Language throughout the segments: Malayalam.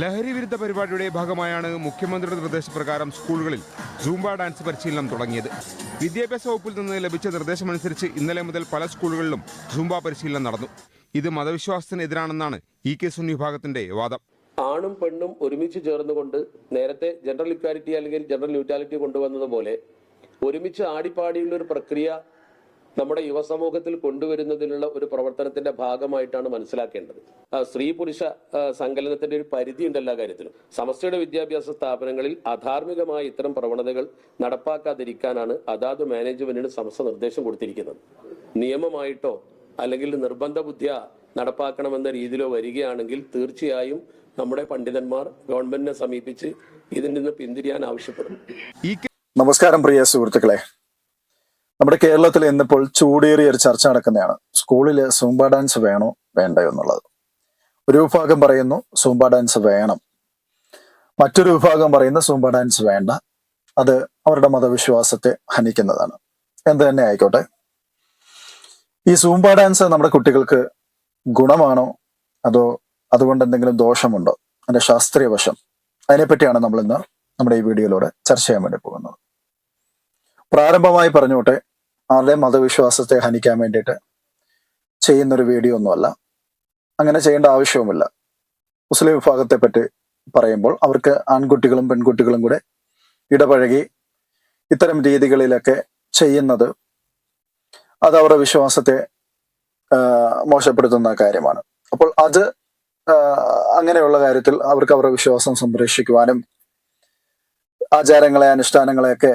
ലഹരി വിരുദ്ധ പരിപാടിയുടെ ഭാഗമായാണ് മുഖ്യമന്ത്രിയുടെ നിർദ്ദേശപ്രകാരം സ്കൂളുകളിൽ സൂംബ ഡാൻസ് പരിശീലനം തുടങ്ങിയത്. വിദ്യാഭ്യാസ വകുപ്പിൽ നിന്ന് ലഭിച്ച നിർദ്ദേശമനുസരിച്ച് ഇന്നലെ മുതൽ പല സ്കൂളുകളിലും സൂംബ പരിശീലനം നടന്നു. ഇത് മതവിശ്വാസത്തിനെതിരാണെന്നാണ് ഇ.കെ. സുന്നി വിഭാഗത്തിന്റെ വാദം. ആണും പെണ്ണും ഒരുമിച്ച് ചേർന്നുകൊണ്ട് നേരത്തെ ജനറൽ ഇക്വാലിറ്റി അല്ലെങ്കിൽ ജനറൽ ന്യൂട്രാലിറ്റി കൊണ്ടുവന്നതുപോലെ ഒരുമിച്ച് ആടിപ്പാടിയുള്ള ഒരു പ്രക്രിയ നമ്മുടെ യുവസമൂഹത്തിൽ കൊണ്ടുവരുന്നതിനുള്ള ഒരു പ്രവർത്തനത്തിന്റെ ഭാഗമായിട്ടാണ് മനസ്സിലാക്കേണ്ടത്. സ്ത്രീ പുരുഷ സങ്കലനത്തിന്റെ ഒരു പരിധി ഉണ്ട് എല്ലാ കാര്യത്തിലും. സമസ്തയുടെ വിദ്യാഭ്യാസ സ്ഥാപനങ്ങളിൽ അധാർമികമായ ഇത്തരം പ്രവണതകൾ നടപ്പാക്കാതിരിക്കാനാണ് അതാത് മാനേജ്മെന്റിന് സമസ്ത നിർദ്ദേശം കൊടുത്തിരിക്കുന്നത്. നിയമമായിട്ടോ അല്ലെങ്കിൽ നിർബന്ധ ബുദ്ധിയ നടപ്പാക്കണമെന്ന രീതിയിലോ വരികയാണെങ്കിൽ തീർച്ചയായും നമ്മുടെ പണ്ഡിതന്മാർ ഗവൺമെന്റിനെ സമീപിച്ച് ഇതിൽ നിന്ന് പിന്തിരിയാൻ ആവശ്യപ്പെടും. നമസ്കാരം പ്രിയ സുഹൃത്തുക്കളെ, നമ്മുടെ കേരളത്തിൽ ഇന്നിപ്പോൾ ചൂടേറിയ ഒരു ചർച്ച നടക്കുന്നതാണ്. സ്കൂളിൽ സൂംബ ഡാൻസ് വേണോ വേണ്ടയോ എന്നുള്ളത്. ഒരു വിഭാഗം പറയുന്നു സൂംബ ഡാൻസ് വേണം, മറ്റൊരു വിഭാഗം പറയുന്നു സൂംബ ഡാൻസ് വേണ്ട, അത് അവരുടെ മതവിശ്വാസത്തെ ഹനിക്കുന്നതാണ്. എന്ത് തന്നെ ആയിക്കോട്ടെ, ഈ സൂംബ ഡാൻസ് നമ്മുടെ കുട്ടികൾക്ക് ഗുണമാണോ അതോ അതുകൊണ്ട് എന്തെങ്കിലും ദോഷമുണ്ടോ, അതിന്റെ ശാസ്ത്രീയ വശം, അതിനെപ്പറ്റിയാണ് നമ്മൾ ഇന്ന് നമ്മുടെ ഈ വീഡിയോയിലൂടെ ചർച്ച ചെയ്യാൻ വേണ്ടി പോകുന്നത്. പ്രാരംഭമായി പറഞ്ഞോട്ടെ, ആരുടെ മതവിശ്വാസത്തെ ഹനിക്കാൻ വേണ്ടിയിട്ട് ചെയ്യുന്നൊരു വീഡിയോ ഒന്നുമല്ല, അങ്ങനെ ചെയ്യേണ്ട ആവശ്യവുമില്ല. മുസ്ലിം വിഭാഗത്തെ പറ്റി പറയുമ്പോൾ അവർക്ക് ആൺകുട്ടികളും പെൺകുട്ടികളും കൂടെ ഇടപഴകി ഇത്തരം രീതികളിലൊക്കെ ചെയ്യുന്നത് അത് അവരുടെ വിശ്വാസത്തെ മോശപ്പെടുത്തുന്ന കാര്യമാണ്. അപ്പോൾ അത് അങ്ങനെയുള്ള കാര്യത്തിൽ അവർക്ക് അവരുടെ വിശ്വാസം സംരക്ഷിക്കുവാനും ആചാരങ്ങളെ അനുഷ്ഠാനങ്ങളെയൊക്കെ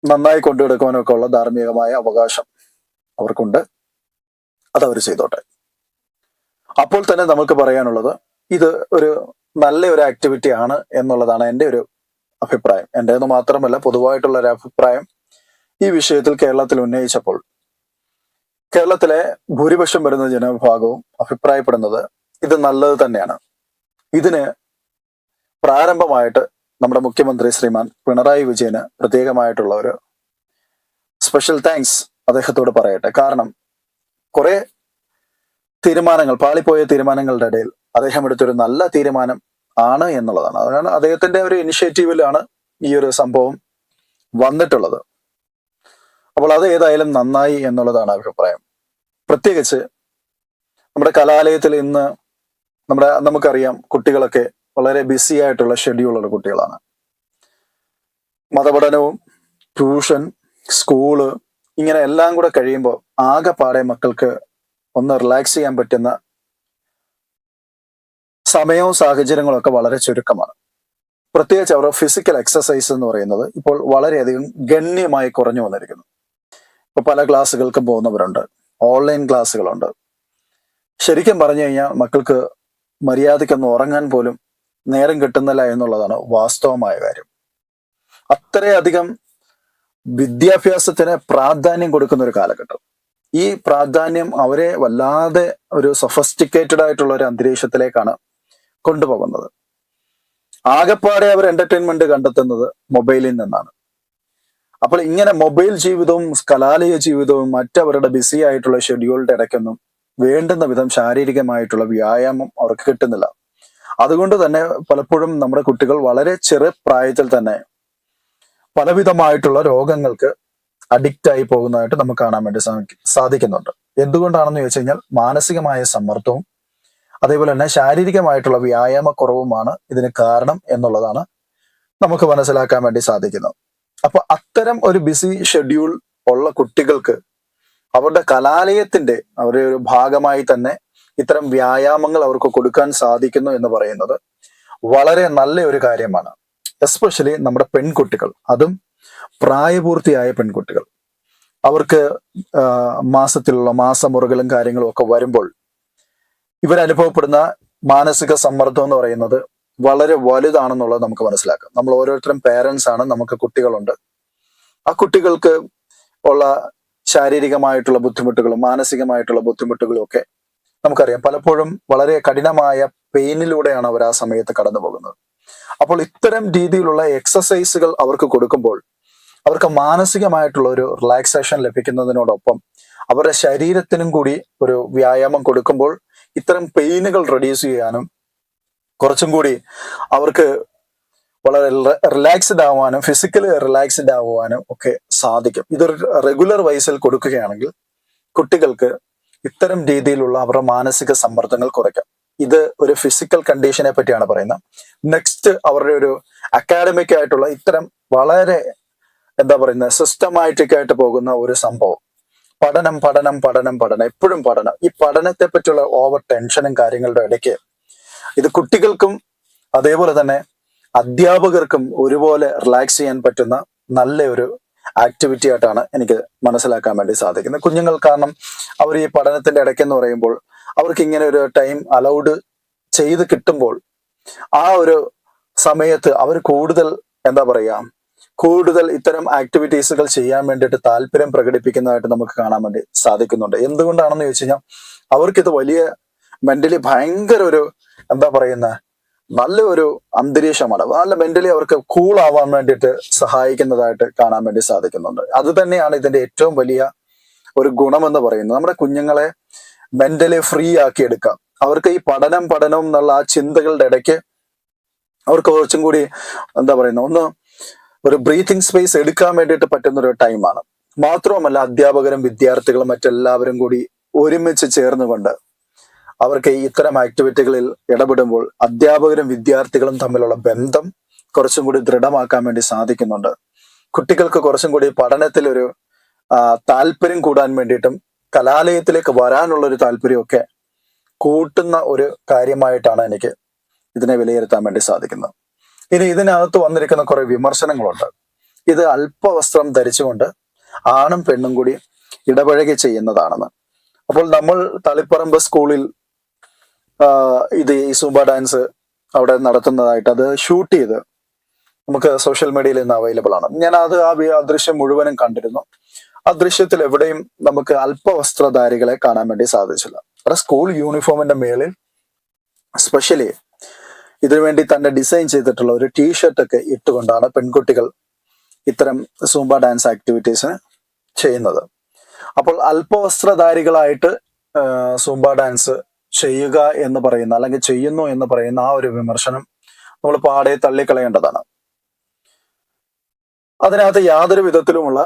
നന്നായി കൊണ്ടുനടക്കുവാനും ഒക്കെ ഉള്ള ധാർമ്മികമായ അവകാശം അവർക്കുണ്ട്. അതവർ ചെയ്തോട്ടെ. അപ്പോൾ തന്നെ നമുക്ക് പറയാനുള്ളത് ഇത് ഒരു നല്ല ഒരു ആക്ടിവിറ്റി ആണ് എന്നുള്ളതാണ് എൻ്റെ ഒരു അഭിപ്രായം. എൻ്റെന്ന് മാത്രമല്ല, പൊതുവായിട്ടുള്ള ഒരു അഭിപ്രായം ഈ വിഷയത്തിൽ കേരളത്തിൽ ഉന്നയിച്ചപ്പോൾ കേരളത്തിലെ ഭൂരിപക്ഷം വരുന്ന ജനവിഭാഗവും അഭിപ്രായപ്പെടുന്നത് ഇത് നല്ലത് തന്നെയാണ്. ഇതിന് പ്രാരംഭമായിട്ട് നമ്മുടെ മുഖ്യമന്ത്രി ശ്രീമാൻ പിണറായി വിജയന് പ്രത്യേകമായിട്ടുള്ള ഒരു സ്പെഷ്യൽ താങ്ക്സ് അദ്ദേഹത്തോട് പറയട്ടെ. കാരണം കുറെ തീരുമാനങ്ങൾ, പാളിപ്പോയ തീരുമാനങ്ങളുടെ ഇടയിൽ അദ്ദേഹം എടുത്തൊരു നല്ല തീരുമാനം ആണ് എന്നുള്ളതാണ്. അതാണ് അദ്ദേഹത്തിന്റെ ഒരു ഇനിഷ്യേറ്റീവിലാണ് ഈ ഒരു സംഭവം വന്നിട്ടുള്ളത്. അപ്പോൾ അത് ഏതായാലും നന്നായി എന്നുള്ളതാണ് അഭിപ്രായം. പ്രത്യേകിച്ച് നമ്മുടെ കലാലയത്തിൽ ഇന്ന് നമുക്കറിയാം, കുട്ടികളൊക്കെ വളരെ ബിസി ആയിട്ടുള്ള ഷെഡ്യൂളുള്ള കുട്ടികളാണ്. മതപഠനവും ട്യൂഷൻ, സ്കൂള്, ഇങ്ങനെ എല്ലാം കൂടെ കഴിയുമ്പോൾ ആകെപ്പാടെ മക്കൾക്ക് ഒന്ന് റിലാക്സ് ചെയ്യാൻ പറ്റുന്ന സമയവും സാഹചര്യങ്ങളും ഒക്കെ വളരെ ചുരുക്കമാണ്. പ്രത്യേകിച്ച് അവരുടെ ഫിസിക്കൽ എക്സസൈസ് എന്ന് പറയുന്നത് ഇപ്പോൾ വളരെയധികം ഗണ്യമായി കുറഞ്ഞു വന്നിരിക്കുന്നു. ഇപ്പൊ പല ക്ലാസ്സുകൾക്കും പോകുന്നവരുണ്ട്, ഓൺലൈൻ ക്ലാസ്സുകളുണ്ട്. ശരിക്കും പറഞ്ഞു കഴിഞ്ഞാൽ മക്കൾക്ക് മര്യാദയ്ക്കൊന്ന് ഉറങ്ങാൻ പോലും നേരം കിട്ടുന്നില്ല എന്നുള്ളതാണ് വാസ്തവമായ കാര്യം. അത്രയധികം വിദ്യാഭ്യാസത്തിന് പ്രാധാന്യം കൊടുക്കുന്ന ഒരു കാലഘട്ടം. ഈ പ്രാധാന്യം അവരെ വല്ലാതെ ഒരു സൊഫസ്റ്റിക്കേറ്റഡ് ആയിട്ടുള്ള ഒരു അന്തരീക്ഷത്തിലേക്കാണ് കൊണ്ടുപോകുന്നത്. ആകെപ്പാടെ അവർ എന്റർടൈൻമെന്റ് കണ്ടെത്തുന്നത് മൊബൈലിൽ നിന്നാണ്. അപ്പോൾ ഇങ്ങനെ മൊബൈൽ ജീവിതവും കലാലയ ജീവിതവും മറ്റവരുടെ ബിസി ആയിട്ടുള്ള ഷെഡ്യൂളിന്റെ ഇടയ്ക്കൊന്നും വേണ്ടുന്ന വിധം ശാരീരികമായിട്ടുള്ള വ്യായാമം അവർക്ക് കിട്ടുന്നില്ല. അതുകൊണ്ട് തന്നെ പലപ്പോഴും നമ്മുടെ കുട്ടികൾ വളരെ ചെറു പ്രായത്തിൽ തന്നെ പലവിധമായിട്ടുള്ള രോഗങ്ങൾക്ക് അഡിക്റ്റ് ആയി പോകുന്നതായിട്ട് നമുക്ക് കാണാൻ വേണ്ടി സാധിക്കുന്നുണ്ട്. എന്തുകൊണ്ടാണെന്ന് ചോദിച്ചു കഴിഞ്ഞാൽ മാനസികമായ സമ്മർദ്ദവും അതേപോലെ തന്നെ ശാരീരികമായിട്ടുള്ള വ്യായാമക്കുറവുമാണ് ഇതിന് കാരണം എന്നുള്ളതാണ് നമുക്ക് മനസ്സിലാക്കാൻ വേണ്ടി സാധിക്കുന്നത്. അപ്പൊ അത്തരം ഒരു ബിസി ഷെഡ്യൂൾ ഉള്ള കുട്ടികൾക്ക് അവരുടെ കലാലയത്തിന്റെ അവരുടെ ഒരു ഭാഗമായി തന്നെ ഇത്തരം വ്യായാമങ്ങൾ അവർക്ക് കൊടുക്കാൻ സാധിക്കുന്നു എന്ന് പറയുന്നത് വളരെ നല്ല ഒരു കാര്യമാണ്. എസ്പെഷ്യലി നമ്മുടെ പെൺകുട്ടികൾ, അതും പ്രായപൂർത്തിയായ പെൺകുട്ടികൾ, അവർക്ക് മാസത്തിലുള്ള മാസമുറകളും കാര്യങ്ങളും ഒക്കെ വരുമ്പോൾ ഇവരനുഭവപ്പെടുന്ന മാനസിക സമ്മർദ്ദം എന്ന് പറയുന്നത് വളരെ വലുതാണെന്നുള്ളത് നമുക്ക് മനസ്സിലാക്കാം. നമ്മൾ ഓരോരുത്തരും പേരൻസ് ആണ്, നമുക്ക് കുട്ടികളുണ്ട്. ആ കുട്ടികൾക്ക് ഉള്ള ശാരീരികമായിട്ടുള്ള ബുദ്ധിമുട്ടുകളും മാനസികമായിട്ടുള്ള ബുദ്ധിമുട്ടുകളും ഒക്കെ നമുക്കറിയാം. പലപ്പോഴും വളരെ കഠിനമായ പെയിനിലൂടെയാണ് അവർ ആ സമയത്ത് കടന്നു പോകുന്നത്. അപ്പോൾ ഇത്തരം രീതിയിലുള്ള എക്സസൈസുകൾ അവർക്ക് കൊടുക്കുമ്പോൾ അവർക്ക് മാനസികമായിട്ടുള്ള ഒരു റിലാക്സേഷൻ ലഭിക്കുന്നതിനോടൊപ്പം അവരുടെ ശരീരത്തിനും കൂടി ഒരു വ്യായാമം കൊടുക്കുമ്പോൾ ഇത്തരം പെയിനുകൾ റെഡ്യൂസ് ചെയ്യാനും കുറച്ചും കൂടി അവർക്ക് വളരെ റിലാക്സ്ഡ് ആവാനും ഫിസിക്കലി റിലാക്സ്ഡ് ആവാനും ഒക്കെ സാധിക്കും. ഇതൊരു റെഗുലർ വൈസിൽ കൊടുക്കുകയാണെങ്കിൽ കുട്ടികൾക്ക് ഇത്തരം രീതിയിലുള്ള അവരുടെ മാനസിക സമ്മർദ്ദങ്ങൾ കുറയ്ക്കാം. ഇത് ഒരു ഫിസിക്കൽ കണ്ടീഷനെ പറ്റിയാണ് പറയുന്നത്. നെക്സ്റ്റ് അവരുടെ ഒരു അക്കാഡമിക് ആയിട്ടുള്ള ഇത്തരം വളരെ സിസ്റ്റമാറ്റിക് ആയിട്ട് പോകുന്ന ഒരു സംഭവം, പഠനം പഠനം പഠനം പഠനം എപ്പോഴും പഠനം. ഈ പഠനത്തെ പറ്റിയുള്ള ഓവർ ടെൻഷനും കാര്യങ്ങളുടെ ഇടയ്ക്ക് ഇത് കുട്ടികൾക്കും അതേപോലെ തന്നെ അധ്യാപകർക്കും ഒരുപോലെ റിലാക്സ് ചെയ്യാൻ പറ്റുന്ന നല്ല ഒരു ആക്ടിവിറ്റി ആയിട്ടാണ് എനിക്ക് മനസ്സിലാക്കാൻ വേണ്ടി സാധിക്കുന്നത്. കുഞ്ഞുങ്ങൾ കാരണം അവർ ഈ പഠനത്തിന്റെ ഇടയ്ക്ക് എന്ന് പറയുമ്പോൾ അവർക്ക് ഇങ്ങനെ ഒരു ടൈം അലൗഡ് ചെയ്ത് കിട്ടുമ്പോൾ ആ ഒരു സമയത്ത് അവർ കൂടുതൽ ഇത്തരം ആക്ടിവിറ്റീസുകൾ ചെയ്യാൻ വേണ്ടിയിട്ട് താല്പര്യം പ്രകടിപ്പിക്കുന്നതായിട്ട് നമുക്ക് കാണാൻ വേണ്ടി സാധിക്കുന്നുണ്ട്. എന്തുകൊണ്ടാണെന്ന് ചോദിച്ചു കഴിഞ്ഞാൽ അവർക്കിത് വലിയ മെന്റലി ഭയങ്കര ഒരു നല്ലൊരു അന്തരീക്ഷമാണ്. നല്ല മെന്റലി അവർക്ക് കൂൾ ആവാൻ വേണ്ടിയിട്ട് സഹായിക്കുന്നതായിട്ട് കാണാൻ വേണ്ടി സാധിക്കുന്നുണ്ട്. അത് തന്നെയാണ് ഇതിന്റെ ഏറ്റവും വലിയ ഒരു ഗുണമെന്ന് പറയുന്നത്. നമ്മുടെ കുഞ്ഞുങ്ങളെ മെന്റലി ഫ്രീ ആക്കി എടുക്കാം. അവർക്ക് ഈ പഠനം എന്നുള്ള ആ ചിന്തകളുടെ ഇടയ്ക്ക് അവർക്ക് കുറച്ചും കൂടി ഒന്ന് ഒരു ബ്രീത്തിങ് സ്പേസ് എടുക്കാൻ വേണ്ടിയിട്ട് പറ്റുന്ന ഒരു ടൈമാണ്. മാത്രവുമല്ല അധ്യാപകരും വിദ്യാർത്ഥികളും മറ്റെല്ലാവരും കൂടി ഒരുമിച്ച് ചേർന്നുകൊണ്ട് അവർക്ക് ഇത്തരം ആക്ടിവിറ്റികളിൽ ഇടപെടുമ്പോൾ അധ്യാപകരും വിദ്യാർത്ഥികളും തമ്മിലുള്ള ബന്ധം കുറച്ചും കൂടി ദൃഢമാക്കാൻ വേണ്ടി സാധിക്കുന്നുണ്ട്. കുട്ടികൾക്ക് കുറച്ചും കൂടി പഠനത്തിൽ ഒരു താല്പര്യം കൂടാൻ വേണ്ടിയിട്ടും കലാലയത്തിലേക്ക് വരാനുള്ള ഒരു താല്പര്യമൊക്കെ കൂട്ടുന്ന ഒരു കാര്യമായിട്ടാണ് എനിക്ക് ഇതിനെ വിലയിരുത്താൻ വേണ്ടി സാധിക്കുന്നത്. ഇനി ഇതിനകത്ത് വന്നിരിക്കുന്ന കുറെ വിമർശനങ്ങളുണ്ട്. ഇത് അല്പവസ്ത്രം ധരിച്ചുകൊണ്ട് ആണും പെണ്ണും കൂടി ഇടപഴകി ചെയ്യുന്നതാണെന്ന്. അപ്പോൾ നമ്മൾ തളിപ്പറമ്പ് സ്കൂളിൽ ഈ സൂംബ ഡാൻസ് അവിടെ നടത്തുന്നതായിട്ട് അത് ഷൂട്ട് ചെയ്ത് നമുക്ക് സോഷ്യൽ മീഡിയയിൽ ഇന്ന് അവൈലബിൾ ആണ്. ഞാൻ ആ ദൃശ്യം മുഴുവനും കണ്ടിരുന്നു. ആ ദൃശ്യത്തിൽ എവിടെയും നമുക്ക് അല്പവസ്ത്രധാരികളെ കാണാൻ വേണ്ടി സാധിച്ചില്ല. അവിടെ സ്കൂൾ യൂണിഫോമിന്റെ മേളിൽ സ്പെഷ്യലി ഇതിനുവേണ്ടി തന്നെ ഡിസൈൻ ചെയ്തിട്ടുള്ള ഒരു ടീഷർട്ട് ഒക്കെ ഇട്ടുകൊണ്ടാണ് പെൺകുട്ടികൾ ഇത്തരം സൂംബ ഡാൻസ് ആക്ടിവിറ്റീസിന് ചെയ്യുന്നത്. അപ്പോൾ അല്പവസ്ത്രധാരികളായിട്ട് സൂംബ ഡാൻസ് ചെയ്യുക എന്ന് പറയുന്ന അല്ലെങ്കിൽ ചെയ്യുന്നു എന്ന് പറയുന്ന ആ ഒരു വിമർശനം നമ്മൾ പാടെ തള്ളിക്കളയേണ്ടതാണ്. അതിനകത്ത് യാതൊരു വിധത്തിലുമുള്ള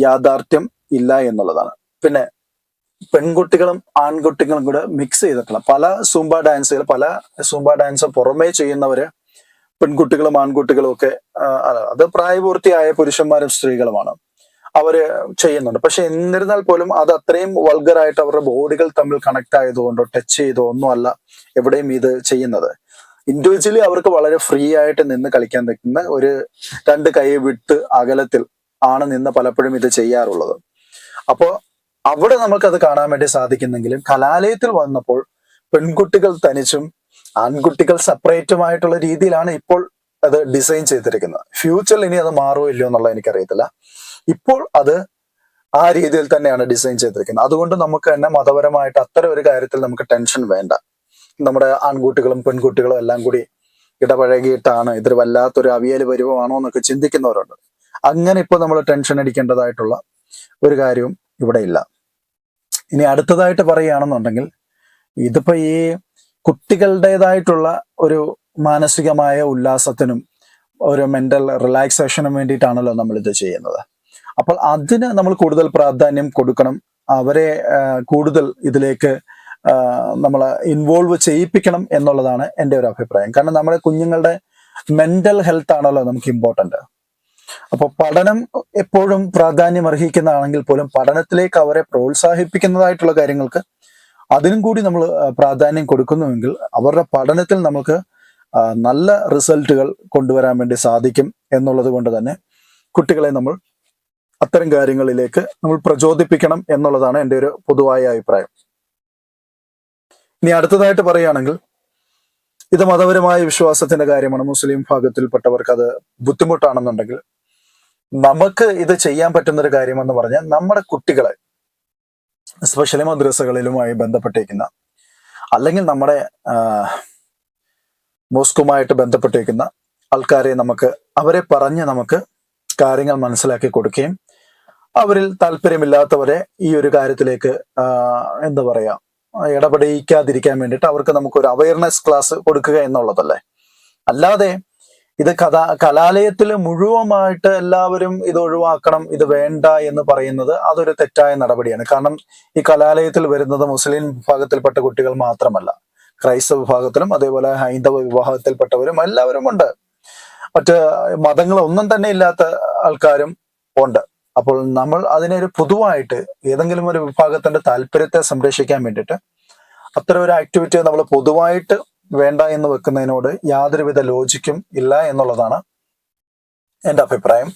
യാഥാർത്ഥ്യം ഇല്ല എന്നുള്ളതാണ്. പിന്നെ പെൺകുട്ടികളും ആൺകുട്ടികളും കൂടെ മിക്സ് ചെയ്തിട്ടുള്ള പല സൂംബ ഡാൻസ് പുറമേ ചെയ്യുന്നവര് പെൺകുട്ടികളും ആൺകുട്ടികളും ഒക്കെ അത് പ്രായപൂർത്തിയായ പുരുഷന്മാരും സ്ത്രീകളുമാണ് അവര് ചെയ്യുന്നുണ്ട്. പക്ഷെ എന്നിരുന്നാൽ പോലും അത് അത്രയും വൾഗറായിട്ട് അവരുടെ ബോഡികൾ തമ്മിൽ കണക്ട് ആയതുകൊണ്ടോ ടച്ച് ചെയ്തോ ഒന്നും അല്ല എവിടെയും ഇത് ചെയ്യുന്നത്. ഇൻഡിവിജ്വലി അവർക്ക് വളരെ ഫ്രീ ആയിട്ട് നിന്ന് കളിക്കാൻ പറ്റുന്ന ഒരു 2 കൈ വിട്ട് അകലത്തിൽ ആണ് നിന്ന് പലപ്പോഴും ഇത് ചെയ്യാറുള്ളത്. അപ്പോ അവിടെ നമുക്കത് കാണാൻ വേണ്ടി സാധിക്കുന്നെങ്കിലും കലാലയത്തിൽ വന്നപ്പോൾ പെൺകുട്ടികൾ തനിച്ചും ആൺകുട്ടികൾ സെപ്പറേറ്റുമായിട്ടുള്ള രീതിയിലാണ് ഇപ്പോൾ അത് ഡിസൈൻ ചെയ്തിരിക്കുന്നത്. ഫ്യൂച്ചറിൽ ഇനി അത് മാറുമോ ഇല്ലയോ എന്നുള്ളത് എനിക്കറിയത്തില്ല. ഇപ്പോൾ അത് ആ രീതിയിൽ തന്നെയാണ് ഡിസൈൻ ചെയ്തിരിക്കുന്നത്. അതുകൊണ്ട് നമുക്ക് തന്നെ മതപരമായിട്ട് അത്തരം ഒരു കാര്യത്തിൽ നമുക്ക് ടെൻഷൻ വേണ്ട. നമ്മുടെ ആൺകുട്ടികളും പെൺകുട്ടികളും എല്ലാം കൂടി ഇടപഴകിയിട്ടാണ് ഇതൊരു വല്ലാത്തൊരു അവിയൽ പരുവമാണോ എന്നൊക്കെ ചിന്തിക്കുന്നവരുണ്ട്. അങ്ങനെ ഇപ്പോൾ നമ്മൾ ടെൻഷൻ അടിക്കേണ്ടതായിട്ടുള്ള ഒരു കാര്യവും ഇവിടെ ഇല്ല. ഇനി അടുത്തതായിട്ട് പറയുകയാണെന്നുണ്ടെങ്കിൽ ഇതിപ്പോ ഈ കുട്ടികളുടേതായിട്ടുള്ള ഒരു മാനസികമായ ഉല്ലാസത്തിനും ഒരു മെന്റൽ റിലാക്സേഷനും വേണ്ടിയിട്ടാണല്ലോ നമ്മൾ ഇത് ചെയ്യുന്നത്. അപ്പോൾ അതിന് നമ്മൾ കൂടുതൽ പ്രാധാന്യം കൊടുക്കണം. അവരെ കൂടുതൽ ഇതിലേക്ക് നമ്മൾ ഇൻവോൾവ് ചെയ്യിപ്പിക്കണം എന്നുള്ളതാണ് എൻ്റെ ഒരു അഭിപ്രായം. കാരണം നമ്മുടെ കുഞ്ഞുങ്ങളുടെ മെന്റൽ ഹെൽത്ത് ആണല്ലോ നമുക്ക് ഇമ്പോർട്ടന്റ്. അപ്പോൾ പഠനം എപ്പോഴും പ്രാധാന്യം അർഹിക്കുന്നതാണെങ്കിൽ പോലും പഠനത്തിലേക്ക് അവരെ പ്രോത്സാഹിപ്പിക്കുന്നതായിട്ടുള്ള കാര്യങ്ങൾക്ക് അതിനും കൂടി നമ്മൾ പ്രാധാന്യം കൊടുക്കുന്നുവെങ്കിൽ അവരുടെ പഠനത്തിൽ നമുക്ക് നല്ല റിസൾട്ടുകൾ കൊണ്ടുവരാൻ വേണ്ടി സാധിക്കും എന്നുള്ളത് കൊണ്ട് തന്നെ കുട്ടികളെ നമ്മൾ അത്തരം കാര്യങ്ങളിലേക്ക് നമ്മൾ പ്രചോദിപ്പിക്കണം എന്നുള്ളതാണ് എൻ്റെ ഒരു പൊതുവായ അഭിപ്രായം. ഇനി അടുത്തതായിട്ട് പറയുകയാണെങ്കിൽ ഇത് മതപരമായ വിശ്വാസത്തിന്റെ കാര്യമാണ്. മുസ്ലിം വിഭാഗത്തിൽപ്പെട്ടവർക്ക് അത് ബുദ്ധിമുട്ടാണെന്നുണ്ടെങ്കിൽ നമുക്ക് ഇത് ചെയ്യാൻ പറ്റുന്ന ഒരു കാര്യമെന്ന് പറഞ്ഞാൽ നമ്മുടെ കുട്ടികളെ എസ്പെഷ്യലി മദ്രസകളിലുമായി ബന്ധപ്പെട്ടിരിക്കുന്ന അല്ലെങ്കിൽ നമ്മുടെ മോസ്കുമായിട്ട് ബന്ധപ്പെട്ടിരിക്കുന്ന ആൾക്കാരെ അവരെ പറഞ്ഞ് നമുക്ക് കാര്യങ്ങൾ മനസ്സിലാക്കി കൊടുക്കുകയും, അവരിൽ താല്പര്യമില്ലാത്തവരെ ഈ ഒരു കാര്യത്തിലേക്ക് ഇടപെടിക്കാതിരിക്കാൻ വേണ്ടിയിട്ട് അവർക്ക് നമുക്കൊരു അവയർനെസ് ക്ലാസ് കൊടുക്കുക എന്നുള്ളതല്ലേ. അല്ലാതെ ഇത് കലാലയത്തിൽ മുഴുവനായിട്ട് എല്ലാവരും ഇത് ഒഴിവാക്കണം, ഇത് വേണ്ട എന്ന് പറയുന്നത് അതൊരു തെറ്റായ നടപടിയാണ്. കാരണം ഈ കലാലയത്തിൽ വരുന്നത് മുസ്ലിം വിഭാഗത്തിൽപ്പെട്ട കുട്ടികൾ മാത്രമല്ല, ക്രൈസ്തവ വിഭാഗത്തിലും അതേപോലെ ഹൈന്ദവ വിഭാഗത്തിൽപ്പെട്ടവരും എല്ലാവരും ഉണ്ട്. മറ്റ് മതങ്ങളൊന്നും തന്നെ ഇല്ലാത്ത ആൾക്കാരും ഉണ്ട്. അപ്പോൾ നമ്മൾ അതിനൊരു പൊതുവായിട്ട് ഏതെങ്കിലും ഒരു വിഭാഗത്തിന്റെ താല്പര്യത്തെ സംരക്ഷിക്കാൻ വേണ്ടിയിട്ട് അത്തരം ഒരു ആക്ടിവിറ്റി നമ്മൾ പൊതുവായിട്ട് വേണ്ട എന്ന് വെക്കുന്നതിനോട് യാതൊരുവിധ ലോജിക്കും ഇല്ല എന്നുള്ളതാണ് എൻ്റെ അഭിപ്രായം.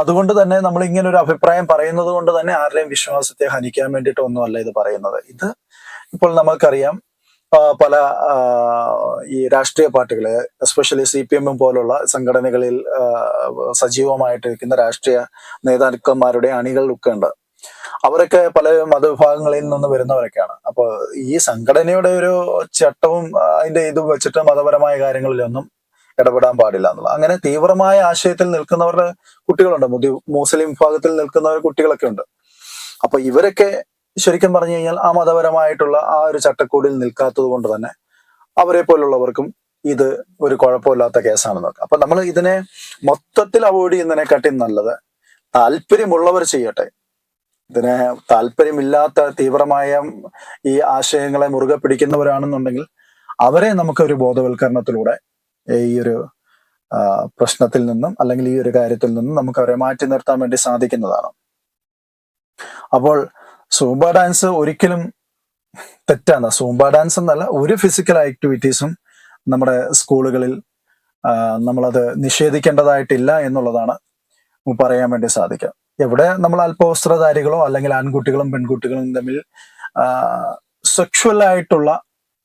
അതുകൊണ്ട് തന്നെ നമ്മൾ ഇങ്ങനെ ഒരു അഭിപ്രായം പറയുന്നത് കൊണ്ട് തന്നെ ആരുടെയും വിശ്വാസത്തെ ഹനിക്കാൻ വേണ്ടിയിട്ടൊന്നുമല്ല ഇത് പറയുന്നത്. ഇത് ഇപ്പോൾ നമ്മൾക്കറിയാം, പല ഈ രാഷ്ട്രീയ പാർട്ടികള്, എസ്പെഷ്യലി CPM പോലുള്ള സംഘടനകളിൽ സജീവമായിട്ടിരിക്കുന്ന രാഷ്ട്രീയ നേതാക്കന്മാരുടെ അണികളൊക്കെ ഉണ്ട്. അവരൊക്കെ പല മതവിഭാഗങ്ങളിൽ നിന്ന് വരുന്നവരൊക്കെയാണ്. അപ്പോൾ ഈ സംഘടനയുടെ ഒരു ചട്ടവും അതിന്റെ ഇതും വെച്ചിട്ട് മതപരമായ കാര്യങ്ങളിലൊന്നും ഇടപെടാൻ പാടില്ല എന്നുള്ളത്. അങ്ങനെ തീവ്രമായ ആശയത്തിൽ നിൽക്കുന്നവരുടെ കുട്ടികളുണ്ട്, മുസ്ലിം വിഭാഗത്തിൽ നിൽക്കുന്ന കുട്ടികളൊക്കെ ഉണ്ട്. അപ്പൊ ഇവരൊക്കെ ശരിക്കും പറഞ്ഞു കഴിഞ്ഞാൽ ആ മതപരമായിട്ടുള്ള ആ ഒരു ചട്ടക്കൂടിൽ നിൽക്കാത്തത് കൊണ്ട് തന്നെ അവരെ പോലുള്ളവർക്കും ഇത് ഒരു കുഴപ്പമില്ലാത്ത കേസാണെന്ന് നോക്കാം. അപ്പൊ നമ്മൾ ഇതിനെ മൊത്തത്തിൽ അവോയ്ഡ് ചെയ്യുന്നതിനെക്കാട്ടി നല്ലത് താല്പര്യമുള്ളവർ ചെയ്യട്ടെ. ഇതിനെ താല്പര്യമില്ലാത്ത തീവ്രമായ ഈ ആശയങ്ങളെ മുറുകെ പിടിക്കുന്നവരാണെന്നുണ്ടെങ്കിൽ അവരെ നമുക്കൊരു ബോധവൽക്കരണത്തിലൂടെ ഈ ഒരു പ്രശ്നത്തിൽ നിന്നും അല്ലെങ്കിൽ ഈ ഒരു കാര്യത്തിൽ നിന്നും നമുക്ക് അവരെ മാറ്റി നിർത്താൻ വേണ്ടി സാധിക്കുന്നതാണ്. അപ്പോൾ സൂംബ ഡാൻസ് ഒരിക്കലും തെറ്റാണ്. സൂംബ ഡാൻസ് എന്നല്ല, ഒരു ഫിസിക്കൽ ആക്ടിവിറ്റീസും നമ്മുടെ സ്കൂളുകളിൽ നമ്മളത് നിഷേധിക്കേണ്ടതായിട്ടില്ല എന്നുള്ളതാണ് പറയാൻ വേണ്ടി സാധിക്കുക. എവിടെ നമ്മൾ അല്പവസ്ത്രധാരികളോ അല്ലെങ്കിൽ ആൺകുട്ടികളും പെൺകുട്ടികളും തമ്മിൽ സെക്ഷുവൽ ആയിട്ടുള്ള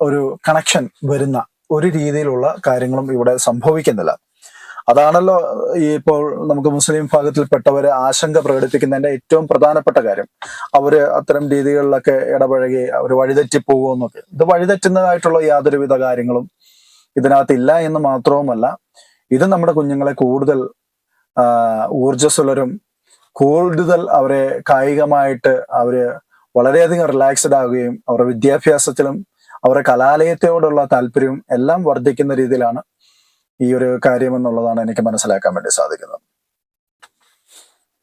ഒരു കണക്ഷൻ വരുന്ന ഒരു രീതിയിലുള്ള കാര്യങ്ങളും ഇവിടെ സംഭവിക്കുന്നില്ല. അതാണല്ലോ ഈ ഇപ്പോൾ നമുക്ക് മുസ്ലിം വിഭാഗത്തിൽപ്പെട്ടവര് ആശങ്ക പ്രകടിപ്പിക്കുന്നതിന്റെ ഏറ്റവും പ്രധാനപ്പെട്ട കാര്യം. അവര് അത്തരം രീതികളിലൊക്കെ ഇടപഴകി അവർ വഴിതെറ്റി പോകുമെന്നൊക്കെ. ഇത് വഴിതെറ്റുന്നതായിട്ടുള്ള യാതൊരുവിധ കാര്യങ്ങളും ഇതിനകത്തില്ല എന്ന് മാത്രവുമല്ല, ഇത് നമ്മുടെ കുഞ്ഞുങ്ങളെ കൂടുതൽ ഊർജ്ജസ്വലരും കൂടുതൽ അവരെ കായികമായിട്ട് അവര് വളരെയധികം റിലാക്സ്ഡ് ആവുകയും അവരുടെ വിദ്യാഭ്യാസത്തിലും അവരുടെ കലാലയത്തോടുള്ള താല്പര്യവും എല്ലാം വർദ്ധിക്കുന്ന രീതിയിലാണ് ഈ ഒരു കാര്യം എന്നുള്ളതാണ് എനിക്ക് മനസ്സിലാക്കാൻ വേണ്ടി സാധിക്കുന്നത്.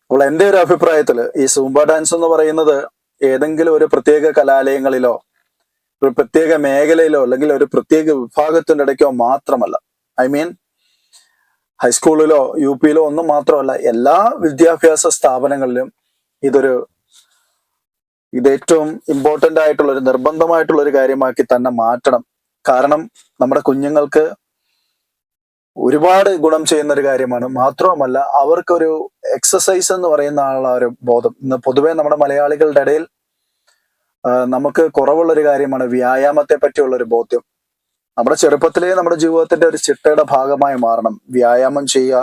അപ്പോൾ എൻ്റെ ഒരു അഭിപ്രായത്തിൽ ഈ സൂംബ ഡാൻസ് എന്ന് പറയുന്നത് ഏതെങ്കിലും ഒരു പ്രത്യേക കലാലയങ്ങളിലോ ഒരു പ്രത്യേക മേഖലയിലോ അല്ലെങ്കിൽ ഒരു പ്രത്യേക വിഭാഗത്തിന്റെ ഇടയ്ക്കോ മാത്രമല്ല, ഐ മീൻ ഹൈസ്കൂളിലോ UPയിലോ ഒന്നും മാത്രമല്ല, എല്ലാ വിദ്യാഭ്യാസ സ്ഥാപനങ്ങളിലും ഇത് ഏറ്റവും ഇമ്പോർട്ടന്റ് ആയിട്ടുള്ള ഒരു നിർബന്ധമായിട്ടുള്ള ഒരു കാര്യമാക്കി തന്നെ മാറ്റണം. കാരണം നമ്മുടെ കുഞ്ഞുങ്ങൾക്ക് ഒരുപാട് ഗുണം ചെയ്യുന്ന ഒരു കാര്യമാണ്. മാത്രവുമല്ല അവർക്കൊരു എക്സസൈസ് എന്ന് പറയുന്ന ഒരു ബോധം ഇന്ന് പൊതുവെ നമ്മുടെ മലയാളികളുടെ ഇടയിൽ നമുക്ക് കുറവുള്ളൊരു കാര്യമാണ് വ്യായാമത്തെ പറ്റിയുള്ള ഒരു ബോധ്യം. നമ്മുടെ ചെറുപ്പത്തിലേ നമ്മുടെ ജീവിതത്തിന്റെ ഒരു ചിട്ടയുടെ ഭാഗമായി മാറണം. വ്യായാമം ചെയ്യുക,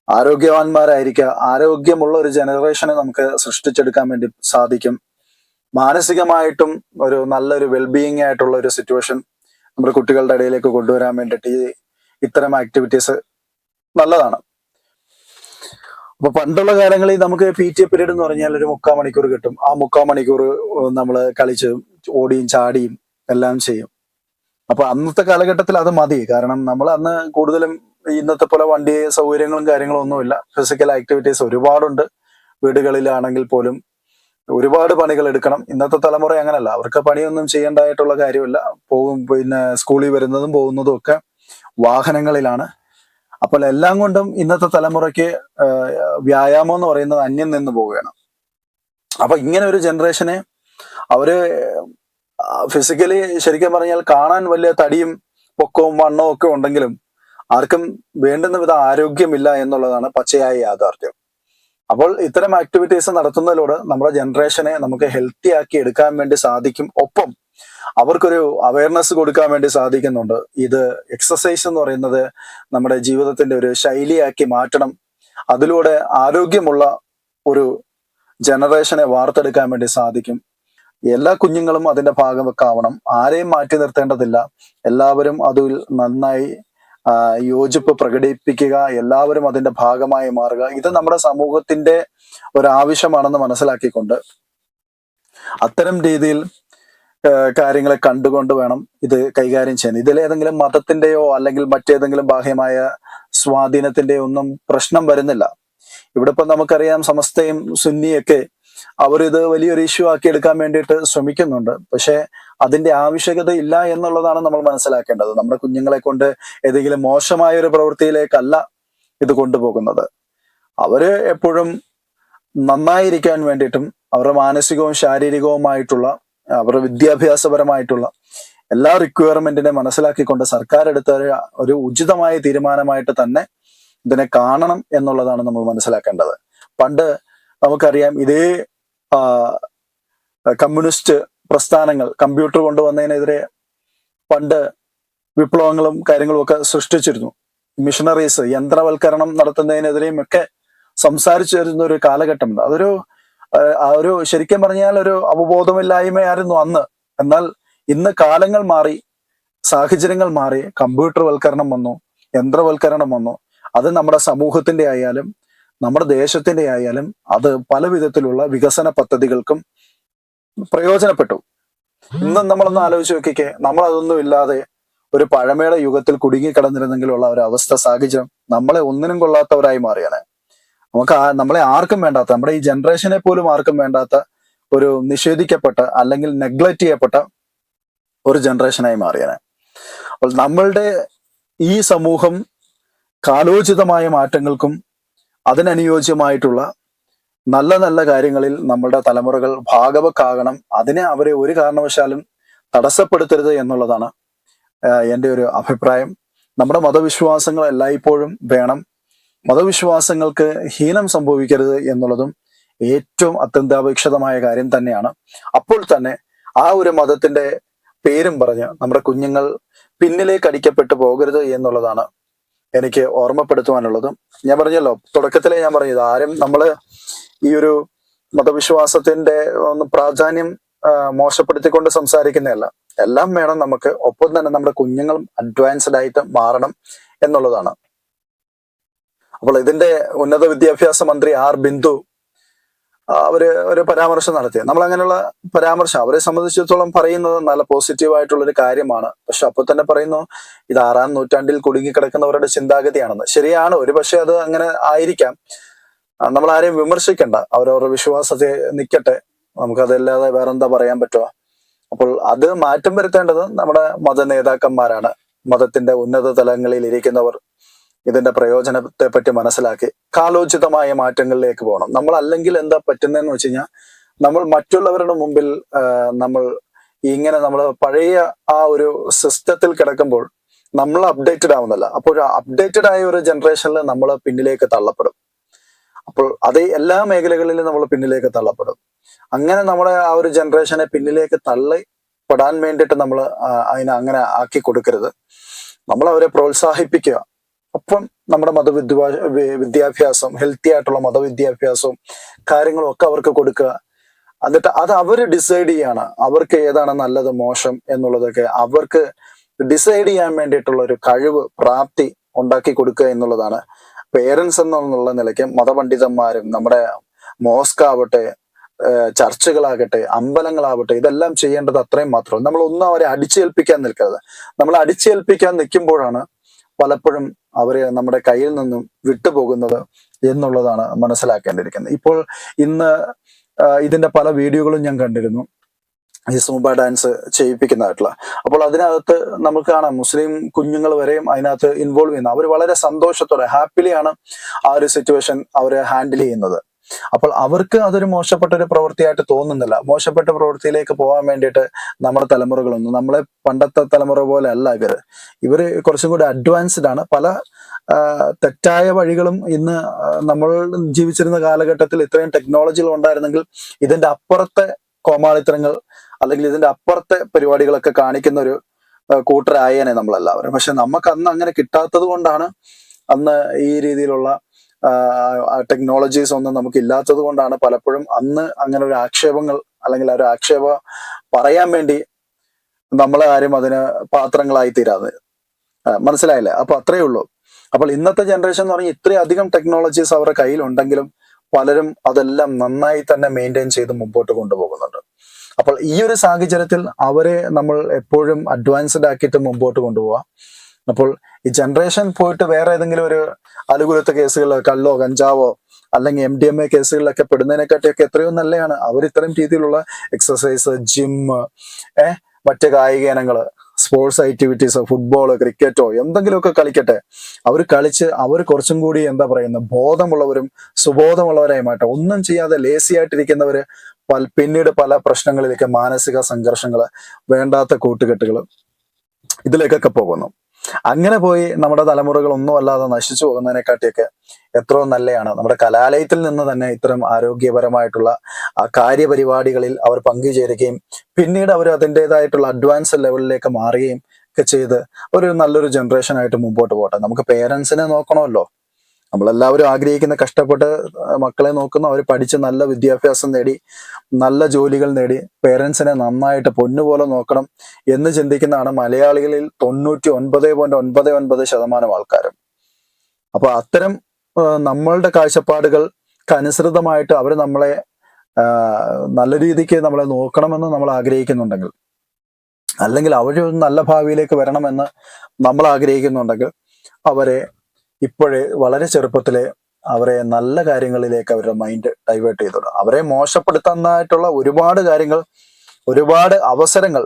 ആരോഗ്യവാന്മാരായിരിക്കുക, ആരോഗ്യമുള്ള ഒരു ജനറേഷനെ നമുക്ക് സൃഷ്ടിച്ചെടുക്കാൻ വേണ്ടി സാധിക്കും. മാനസികമായിട്ടും ഒരു നല്ലൊരു വെൽബീയിങ് ആയിട്ടുള്ള ഒരു സിറ്റുവേഷൻ നമ്മുടെ കുട്ടികളുടെ ഇടയിലേക്ക് കൊണ്ടുവരാൻ വേണ്ടിയിട്ട് ഇത്തരം ആക്ടിവിറ്റീസ് നല്ലതാണ്. അപ്പൊ പണ്ടുള്ള കാലങ്ങളിൽ നമുക്ക് PTA പീരീഡ് എന്ന് പറഞ്ഞാൽ ഒരു 3/4 മണിക്കൂർ കിട്ടും. ആ 3/4 മണിക്കൂർ നമ്മൾ കളിച്ച് ഓടിയും ചാടിയും എല്ലാം ചെയ്യും. അപ്പൊ അന്നത്തെ കാലഘട്ടത്തിൽ അത് മതി. കാരണം നമ്മൾ അന്ന് കൂടുതലും ഇന്നത്തെ പോലെ വണ്ടി സൗകര്യങ്ങളും കാര്യങ്ങളും ഒന്നുമില്ല. ഫിസിക്കൽ ആക്ടിവിറ്റീസ് ഒരുപാടുണ്ട്. വീടുകളിലാണെങ്കിൽ പോലും ഒരുപാട് പണികൾ എടുക്കണം. ഇന്നത്തെ തലമുറ അങ്ങനല്ല, അവർക്ക് പണിയൊന്നും ചെയ്യേണ്ടതായിട്ടുള്ള കാര്യമില്ല. പിന്നെ സ്കൂളിൽ വരുന്നതും പോകുന്നതും ഒക്കെ വാഹനങ്ങളിലാണ്. അപ്പോൾ എല്ലാം കൊണ്ടും ഇന്നത്തെ തലമുറയ്ക്ക് വ്യായാമം എന്ന് പറയുന്നത് അന്യം നിന്ന് പോവുകയാണ്. അപ്പൊ ഇങ്ങനെ ഒരു ജനറേഷനെ അവര് ഫിസിക്കലി ശരിക്കും പറഞ്ഞാൽ കാണാൻ വലിയ തടിയും പൊക്കവും വണ്ണവും ഒക്കെ ഉണ്ടെങ്കിലും ആർക്കും വേണ്ടുന്ന വിധ ആരോഗ്യമില്ല എന്നുള്ളതാണ് പച്ചയായ യാഥാർത്ഥ്യം. അപ്പോൾ ഇത്തരം ആക്ടിവിറ്റീസ് നടത്തുന്നതിലൂടെ നമ്മുടെ ജനറേഷനെ നമുക്ക് ഹെൽത്തി ആക്കി എടുക്കാൻ വേണ്ടി സാധിക്കും. ഒപ്പം അവർക്കൊരു അവയർനെസ് കൊടുക്കാൻ വേണ്ടി സാധിക്കുന്നുണ്ട്. ഇത് എക്സസൈസ് എന്ന് പറയുന്നത് നമ്മുടെ ജീവിതത്തിന്റെ ഒരു ശൈലിയാക്കി മാറ്റണം. അതിലൂടെ ആരോഗ്യമുള്ള ഒരു ജനറേഷനെ വാർത്തെടുക്കാൻ വേണ്ടി സാധിക്കും. എല്ലാ കുഞ്ഞുങ്ങളും അതിന്റെ ഭാഗമൊക്കെ ആവണം. ആരെയും മാറ്റി നിർത്തേണ്ടതില്ല. എല്ലാവരും അതിൽ നന്നായി യോജിപ്പ് പ്രകടിപ്പിക്കുക, എല്ലാവരും അതിന്റെ ഭാഗമായി മാറുക. ഇത് നമ്മുടെ സമൂഹത്തിന്റെ ഒരാവശ്യമാണെന്ന് മനസ്സിലാക്കിക്കൊണ്ട് അത്തരം രീതിയിൽ കാര്യങ്ങളെ കണ്ടുകൊണ്ട് വേണം ഇത് കൈകാര്യം ചെയ്യാൻ. ഇതിലേതെങ്കിലും മതത്തിന്റെയോ അല്ലെങ്കിൽ മറ്റേതെങ്കിലും ബാഹ്യമായ സ്വാധീനത്തിന്റെയോ ഒന്നും പ്രശ്നം വരുന്നില്ല. ഇവിടെ ഇപ്പൊ നമുക്കറിയാം സമസ്തയും സുന്നിയൊക്കെ അവരിത് വലിയൊരു ഇഷ്യൂ ആക്കി എടുക്കാൻ വേണ്ടിയിട്ട് ശ്രമിക്കുന്നുണ്ട്. പക്ഷെ അതിന്റെ ആവശ്യകത ഇല്ല എന്നുള്ളതാണ് നമ്മൾ മനസ്സിലാക്കേണ്ടത്. നമ്മുടെ കുഞ്ഞുങ്ങളെ കൊണ്ട് ഏതെങ്കിലും മോശമായ ഒരു പ്രവൃത്തിയിലേക്കല്ല ഇത് കൊണ്ടുപോകുന്നത്. അവര് എപ്പോഴും നന്നായിരിക്കാൻ വേണ്ടിയിട്ടും അവരുടെ മാനസികവും ശാരീരികവുമായിട്ടുള്ള അവരുടെ വിദ്യാഭ്യാസപരമായിട്ടുള്ള എല്ലാ റിക്വയർമെന്റിനെ മനസ്സിലാക്കിക്കൊണ്ട് സർക്കാർ എടുത്ത ഒരു ഉചിതമായ തീരുമാനമായിട്ട് തന്നെ ഇതിനെ കാണണം എന്നുള്ളതാണ് നമ്മൾ മനസ്സിലാക്കേണ്ടത്. പണ്ട് നമുക്കറിയാം ഇതേ കമ്മ്യൂണിസ്റ്റ് പ്രസ്ഥാനങ്ങൾ കമ്പ്യൂട്ടർ കൊണ്ടുവന്നതിനെതിരെ പണ്ട് വിപ്ലവങ്ങളും കാര്യങ്ങളും ഒക്കെ സൃഷ്ടിച്ചിരുന്നു. മിഷണറീസ് യന്ത്രവൽക്കരണം നടത്തുന്നതിനെതിരെയും ഒക്കെ സംസാരിച്ചു വരുന്ന ഒരു കാലഘട്ടമുണ്ട്. അതൊരു ശരിക്കും പറഞ്ഞാൽ ഒരു അവബോധമില്ലായ്മയായിരുന്നു അന്ന്. എന്നാൽ ഇന്ന് കാലങ്ങൾ മാറി, സാഹചര്യങ്ങൾ മാറി, കമ്പ്യൂട്ടർ വൽക്കരണം വന്നു, യന്ത്രവൽക്കരണം വന്നു. അത് നമ്മുടെ സമൂഹത്തിന്റെ ആയാലും നമ്മുടെ ദേശത്തിന്റെ ആയാലും അത് പല വിധത്തിലുള്ള വികസന പദ്ധതികൾക്കും പ്രയോജനപ്പെട്ടു. ഇന്ന് നമ്മളൊന്ന് ആലോചിച്ച് നോക്കിക്കേ, നമ്മൾ അതൊന്നും ഇല്ലാതെ ഒരു പഴമയുടെ യുഗത്തിൽ കുടുങ്ങിക്കിടന്നിരുന്നെങ്കിലുള്ള ഒരു അവസ്ഥ സാഹചര്യം നമ്മളെ ഒന്നിനും കൊള്ളാത്തവരായി മാറിയാണ്. നമ്മളെ ആർക്കും വേണ്ടാത്ത, നമ്മുടെ ഈ ജനറേഷനെ പോലും ആർക്കും വേണ്ടാത്ത ഒരു നിഷേധിക്കപ്പെട്ട അല്ലെങ്കിൽ നെഗ്ലക്ട് ചെയ്യപ്പെട്ട ഒരു ജനറേഷനായി മാറിയാണ്. അപ്പോൾ നമ്മളുടെ ഈ സമൂഹം കാലോചിതമായ മാറ്റങ്ങൾക്കും അതിനനുയോജ്യമായിട്ടുള്ള നല്ല നല്ല കാര്യങ്ങളിൽ നമ്മളുടെ തലമുറകൾ ഭാഗവക്കാകണം. അതിനെ അവരെ ഒരു കാരണവശാലും തടസ്സപ്പെടുത്തരുത് എന്നുള്ളതാണ് എൻ്റെ ഒരു അഭിപ്രായം. നമ്മുടെ മതവിശ്വാസങ്ങൾ എല്ലായ്പ്പോഴും വേണം. മതവിശ്വാസങ്ങൾക്ക് ഹീനം സംഭവിക്കരുത് എന്നുള്ളതും ഏറ്റവും അത്യന്താപേക്ഷിതമായ കാര്യം തന്നെയാണ്. അപ്പോൾ തന്നെ ആ ഒരു മതത്തിന്റെ പേരും പറഞ്ഞ് നമ്മുടെ കുഞ്ഞുങ്ങൾ പിന്നിലേക്ക് അടിക്കപ്പെട്ടു പോകരുത് എന്നുള്ളതാണ് എനിക്ക് ഓർമ്മപ്പെടുത്തുവാനുള്ളതും. ഞാൻ പറഞ്ഞല്ലോ, തുടക്കത്തിലെ ഞാൻ പറഞ്ഞത്, ആരും നമ്മള് ഈ ഒരു മതവിശ്വാസത്തിന്റെ ഒന്ന് പ്രാധാന്യം മോശപ്പെടുത്തിക്കൊണ്ട് സംസാരിക്കുന്നതല്ല. എല്ലാം വേണം നമുക്ക്. ഒപ്പം തന്നെ നമ്മുടെ കുഞ്ഞുങ്ങളും അഡ്വാൻസ്ഡ് ആയിട്ട് മാറണം എന്നുള്ളതാണ്. അപ്പോൾ ഇതിന്റെ ഉന്നത വിദ്യാഭ്യാസ മന്ത്രി ആർ ബിന്ദു അവര് ഒരു പരാമർശം നടത്തി. നമ്മൾ അങ്ങനെയുള്ള പരാമർശം അവരെ സംബന്ധിച്ചിടത്തോളം പറയുന്നത് നല്ല പോസിറ്റീവ് ആയിട്ടുള്ളൊരു കാര്യമാണ്. പക്ഷെ അപ്പോൾ തന്നെ പറയുന്നു ഇത് 6-ാം നൂറ്റാണ്ടിൽ കുടുങ്ങിക്കിടക്കുന്നവരുടെ ചിന്താഗതിയാണെന്ന്. ശരിയാണ്, ഒരു പക്ഷെ അത് അങ്ങനെ ആയിരിക്കാം. നമ്മൾ ആരെയും വിമർശിക്കണ്ട, അവരവരുടെ വിശ്വാസത്തെ നിൽക്കട്ടെ. നമുക്കതല്ലാതെ വേറെന്താ പറയാൻ പറ്റുക? അപ്പോൾ അത് മാറ്റം വരുത്തേണ്ടത് നമ്മുടെ മത നേതാക്കന്മാരാണ്. മതത്തിന്റെ ഉന്നത തലങ്ങളിൽ ഇരിക്കുന്നവർ ഇതിന്റെ പ്രയോജനത്തെ പറ്റി മനസ്സിലാക്കി കാലോചിതമായ മാറ്റങ്ങളിലേക്ക് പോകണം. നമ്മൾ അല്ലെങ്കിൽ എന്താ പറ്റുന്നതെന്ന് വെച്ച് കഴിഞ്ഞാൽ, നമ്മൾ മറ്റുള്ളവരുടെ മുമ്പിൽ നമ്മൾ പഴയ ആ ഒരു സിസ്റ്റത്തിൽ കിടക്കുമ്പോൾ നമ്മൾ അപ്ഡേറ്റഡ് ആവുന്നില്ല. അപ്പോൾ ഒരു അപ്ഡേറ്റഡ് ആയ ഒരു ജനറേഷനിൽ നമ്മൾ പിന്നിലേക്ക് തള്ളപ്പെടും. അപ്പോൾ അതേ എല്ലാ മേഖലകളിലും നമ്മൾ പിന്നിലേക്ക് തള്ളപ്പെടും. അങ്ങനെ നമ്മുടെ ആ ഒരു ജനറേഷനെ പിന്നിലേക്ക് തള്ളിപ്പെടാൻ വേണ്ടിയിട്ട് നമ്മൾ അതിനെ അങ്ങനെ ആക്കി കൊടുക്കരുത്. നമ്മൾ അവരെ പ്രോത്സാഹിപ്പിക്കുക. ഒപ്പം നമ്മുടെ വിദ്യാഭ്യാസം, ഹെൽത്തി ആയിട്ടുള്ള മതവിദ്യാഭ്യാസവും കാര്യങ്ങളും ഒക്കെ അവർക്ക് കൊടുക്കുക. എന്നിട്ട് അത് അവർ ഡിസൈഡ് ചെയ്യാണ്, അവർക്ക് ഏതാണ് നല്ലത് മോശം എന്നുള്ളതൊക്കെ അവർക്ക് ഡിസൈഡ് ചെയ്യാൻ വേണ്ടിയിട്ടുള്ള ഒരു കഴിവ്, പ്രാപ്തി ഉണ്ടാക്കി കൊടുക്കുക എന്നുള്ളതാണ് പേരൻസ് എന്നുള്ള നിലയ്ക്ക് മതപണ്ഡിതന്മാരും നമ്മുടെ മോസ്ക് ആവട്ടെ, ചർച്ചുകളാകട്ടെ, അമ്പലങ്ങളാവട്ടെ, ഇതെല്ലാം ചെയ്യേണ്ടത് അത്രയും മാത്രം. നമ്മൾ ഒന്നും അവരെ അടിച്ചേൽപ്പിക്കാൻ നിൽക്കരുത്. നമ്മൾ അടിച്ചേൽപ്പിക്കാൻ നിൽക്കുമ്പോഴാണ് പലപ്പോഴും അവര് നമ്മുടെ കയ്യിൽ നിന്നും വിട്ടുപോകുന്നത് എന്നുള്ളതാണ് മനസ്സിലാക്കേണ്ടിയിരിക്കുന്നത്. ഇപ്പോൾ ഇന്ന് ഇതിന്റെ പല വീഡിയോകളും ഞാൻ കണ്ടിരുന്നു, ഈ സൂംബ ഡാൻസ് ചെയ്യിപ്പിക്കുന്നതായിട്ടുള്ള. അപ്പോൾ അതിനകത്ത് നമുക്ക് കാണാം മുസ്ലിം കുഞ്ഞുങ്ങൾ വരെയും അതിനകത്ത് ഇൻവോൾവ് ചെയ്യുന്നു. അവർ വളരെ സന്തോഷത്തോടെ ഹാപ്പിലിയാണ് ആ ഒരു സിറ്റുവേഷൻ അവര് ഹാൻഡിൽ ചെയ്യുന്നത്. അപ്പോൾ അവർക്ക് അതൊരു മോശപ്പെട്ട ഒരു പ്രവൃത്തിയായിട്ട് തോന്നുന്നില്ല. മോശപ്പെട്ട പ്രവൃത്തിയിലേക്ക് പോകാൻ വേണ്ടിയിട്ട് നമ്മുടെ തലമുറകളൊന്നും നമ്മളെ പണ്ടത്തെ തലമുറ പോലെ അല്ല ഇവര് കുറച്ചും കൂടി അഡ്വാൻസ്ഡ് ആണ്. പല തെറ്റായ വഴികളും ഇന്ന് നമ്മൾ ജീവിച്ചിരുന്ന കാലഘട്ടത്തിൽ ഇത്രയും ടെക്നോളജികൾ ഉണ്ടായിരുന്നെങ്കിൽ ഇതിന്റെ അപ്പുറത്തെ കോമാളിത്തരങ്ങൾ അല്ലെങ്കിൽ ഇതിന്റെ അപ്പുറത്തെ പരിപാടികളൊക്കെ കാണിക്കുന്ന ഒരു കൂട്ടരായേനെ നമ്മളെല്ലാവരും. പക്ഷെ നമുക്ക് അന്ന് അങ്ങനെ കിട്ടാത്തത് കൊണ്ടാണ്, അന്ന് ഈ രീതിയിലുള്ള ടെക്നോളജീസ് ഒന്നും നമുക്ക് ഇല്ലാത്തത് കൊണ്ടാണ് പലപ്പോഴും അന്ന് അങ്ങനെ ഒരു ആക്ഷേപങ്ങൾ അല്ലെങ്കിൽ ഒരു ആക്ഷേപ പറയാൻ വേണ്ടി നമ്മളെ ആരും അതിന് പാത്രങ്ങളായി തീരാതെ. മനസ്സിലായില്ലേ? അപ്പൊ അത്രയേ ഉള്ളൂ. അപ്പോൾ ഇന്നത്തെ ജനറേഷൻ എന്ന് പറഞ്ഞാൽ ഇത്രയധികം ടെക്നോളജീസ് അവരുടെ കയ്യിലുണ്ടെങ്കിലും പലരും അതെല്ലാം നന്നായി തന്നെ മെയിൻറ്റെയിൻ ചെയ്ത് മുമ്പോട്ട് കൊണ്ടുപോകുന്നുണ്ട്. അപ്പോൾ ഈ ഒരു സാഹചര്യത്തിൽ അവരെ നമ്മൾ എപ്പോഴും അഡ്വാൻസ്ഡ് ആക്കിയിട്ട് മുമ്പോട്ട് കൊണ്ടുപോവാം. അപ്പോൾ ഈ ജനറേഷൻ പോയിട്ട് വേറെ ഏതെങ്കിലും ഒരു അലുകുലത്തെ കേസുകൾ, കള്ളോ കഞ്ചാവോ അല്ലെങ്കിൽ MDMA കേസുകളിലൊക്കെ പെടുന്നതിനെക്കാട്ടിയൊക്കെ എത്രയോ നല്ലതാണ് അവർ ഇത്തരം രീതിയിലുള്ള എക്സസൈസ്, ജിമ്മ്, മറ്റ് കായിക ഇനങ്ങള്, സ്പോർട്സ് ആക്ടിവിറ്റീസ്, ഫുട്ബോള്, ക്രിക്കറ്റോ എന്തെങ്കിലുമൊക്കെ കളിക്കട്ടെ. അവർ കളിച്ച് അവർ കുറച്ചും കൂടി എന്താ പറയുന്നത് ബോധമുള്ളവരും സുബോധമുള്ളവരായി മാറ്റാം. ഒന്നും ചെയ്യാതെ ലേസി ആയിട്ടിരിക്കുന്നവര് പിന്നീട് പല പ്രശ്നങ്ങളിലേക്ക്, മാനസിക സംഘർഷങ്ങള്, വേണ്ടാത്ത കൂട്ടുകെട്ടുകള്, ഇതിലേക്കൊക്കെ പോകുന്നു. അങ്ങനെ പോയി നമ്മുടെ തലമുറകൾ ഒന്നും അല്ലാതെ നശിച്ചു പോകുന്നതിനെക്കാട്ടിയൊക്കെ എത്രയോ നല്ലതാണ് നമ്മുടെ കലാലയത്തിൽ നിന്ന് തന്നെ ഇത്തരം ആരോഗ്യപരമായിട്ടുള്ള ആ കാര്യപരിപാടികളിൽ അവർ പങ്കുചേരുകയും പിന്നീട് അവർ അതിൻ്റെതായിട്ടുള്ള അഡ്വാൻസ് ലെവലിലേക്ക് മാറുകയും ഒക്കെ ചെയ്ത് ഒരു നല്ലൊരു ജനറേഷനായിട്ട് മുമ്പോട്ട് പോകട്ടെ. നമുക്ക് പേരൻസിനെ നോക്കണമല്ലോ. നമ്മളെല്ലാവരും ആഗ്രഹിക്കുന്ന, കഷ്ടപ്പെട്ട് മക്കളെ നോക്കുന്ന, അവർ പഠിച്ച് നല്ല വിദ്യാഭ്യാസം നേടി നല്ല ജോലികൾ നേടി പേരൻസിനെ നന്നായിട്ട് പൊന്നുപോലെ നോക്കണം എന്ന് ചിന്തിക്കുന്നതാണ് മലയാളികളിൽ 99.99% ആൾക്കാരും. അപ്പൊ അത്തരം നമ്മളുടെ കാഴ്ചപ്പാടുകൾക്ക് അനുസൃതമായിട്ട് അവർ നമ്മളെ നല്ല രീതിക്ക് നമ്മളെ നോക്കണമെന്ന് നമ്മൾ ആഗ്രഹിക്കുന്നുണ്ടെങ്കിൽ, അല്ലെങ്കിൽ അവർ നല്ല ഭാവിയിലേക്ക് വരണമെന്ന് നമ്മൾ ആഗ്രഹിക്കുന്നുണ്ടെങ്കിൽ അവരെ ഇപ്പോഴേ വളരെ ചെറുപ്പത്തിലെ അവരെ നല്ല കാര്യങ്ങളിലേക്ക് അവരുടെ മൈൻഡ് ഡൈവേർട്ട് ചെയ്തോളൂ. അവരെ മോശപ്പെടുത്താനായിട്ടുള്ള ഒരുപാട് കാര്യങ്ങൾ, ഒരുപാട് അവസരങ്ങൾ